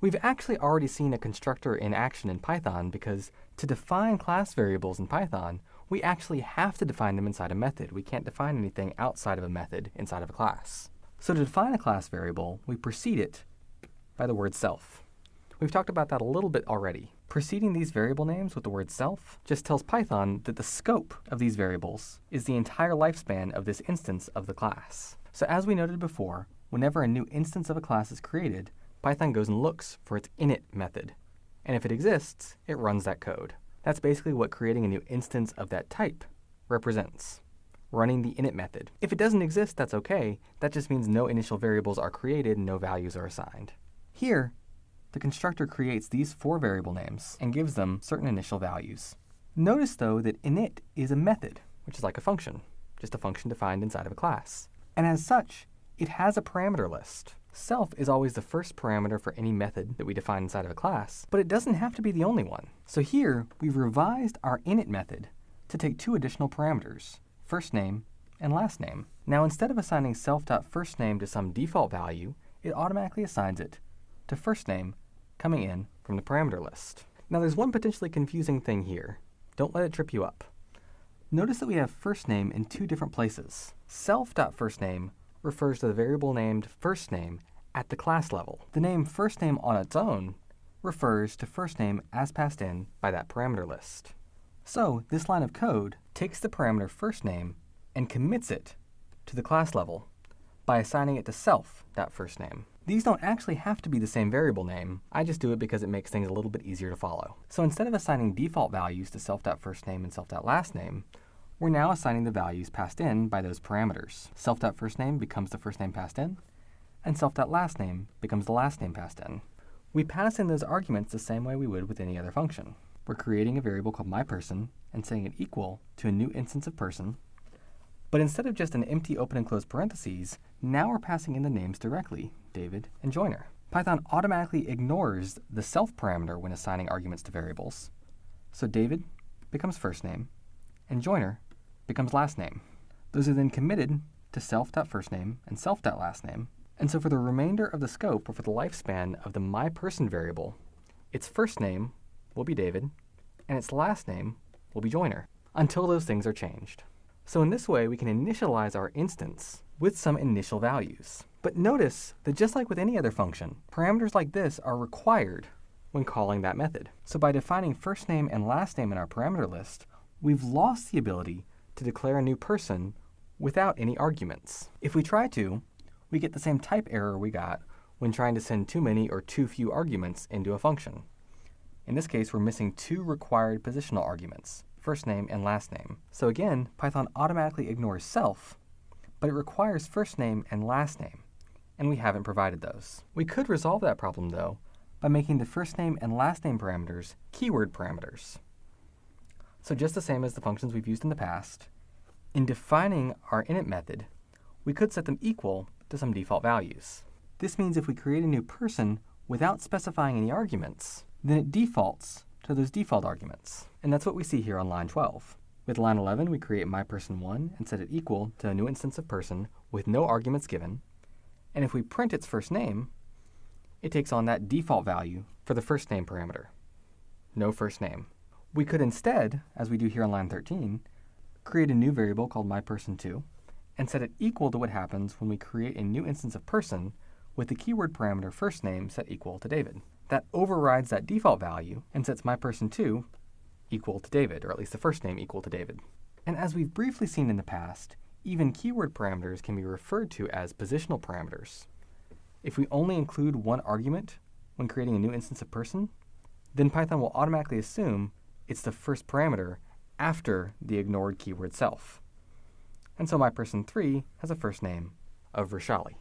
We've actually already seen a constructor in action in Python because to define class variables in Python, we actually have to define them inside a method. We can't define anything outside of a method inside of a class. So to define a class variable, we precede it by the word self. We've talked about that a little bit already. Preceding these variable names with the word self just tells Python that the scope of these variables is the entire lifespan of this instance of the class. So as we noted before, whenever a new instance of a class is created, Python goes and looks for its init method. And if it exists, it runs that code. That's basically what creating a new instance of that type represents, running the init method. If it doesn't exist, that's okay. That just means no initial variables are created and no values are assigned. Here, the constructor creates these 4 variable names and gives them certain initial values. Notice, though, that init is a method, which is like a function, just a function defined inside of a class. And as such, it has a parameter list. Self is always the first parameter for any method that we define inside of a class, but it doesn't have to be the only one. So here, we've revised our init method to take 2 additional parameters, first name and last name. Now, instead of assigning self.firstName to some default value, it automatically assigns it to first name coming in from the parameter list. Now, there's one potentially confusing thing here. Don't let it trip you up. Notice that we have first name in 2 different places. Self.firstName refers to the variable named firstName at the class level. The name firstName on its own refers to firstName as passed in by that parameter list. So this line of code takes the parameter firstName and commits it to the class level by assigning it to self.firstName. These don't actually have to be the same variable name. I just do it because it makes things a little bit easier to follow. So instead of assigning default values to self.firstName and self.lastName, we're now assigning the values passed in by those parameters. Self.firstName becomes the first name passed in, and self.lastName becomes the last name passed in. We pass in those arguments the same way we would with any other function. We're creating a variable called myPerson and setting it equal to a new instance of person. But instead of just an empty open and close parentheses, now we're passing in the names directly, David and Joiner. Python automatically ignores the self parameter when assigning arguments to variables. So David becomes first name, and Joiner becomes last name. Those are then committed to self.firstName and self.lastName. And so for the remainder of the scope, or for the lifespan of the myPerson variable, its first name will be David, and its last name will be Joiner, until those things are changed. So in this way, we can initialize our instance with some initial values. But notice that just like with any other function, parameters like this are required when calling that method. So by defining first name and last name in our parameter list, we've lost the ability to declare a new person without any arguments. If we try to, we get the same type error we got when trying to send too many or too few arguments into a function. In this case, we're missing 2 required positional arguments, first name and last name. So again, Python automatically ignores self, but it requires first name and last name, and we haven't provided those. We could resolve that problem, though, by making the first name and last name parameters keyword parameters. So just the same as the functions we've used in the past, in defining our init method, we could set them equal to some default values. This means if we create a new person without specifying any arguments, then it defaults to those default arguments. And that's what we see here on line 12. With line 11, we create myPerson1 and set it equal to a new instance of person with no arguments given. And if we print its first name, it takes on that default value for the first name parameter, no first name. We could instead, as we do here on line 13, create a new variable called myPerson2 and set it equal to what happens when we create a new instance of person with the keyword parameter first name set equal to David. That overrides that default value and sets myPerson2 equal to David, or at least the first name equal to David. And as we've briefly seen in the past, even keyword parameters can be referred to as positional parameters. If we only include one argument when creating a new instance of person, then Python will automatically assume it's the first parameter after the ignored keyword self. And so myPerson3 has a first name of Rishali.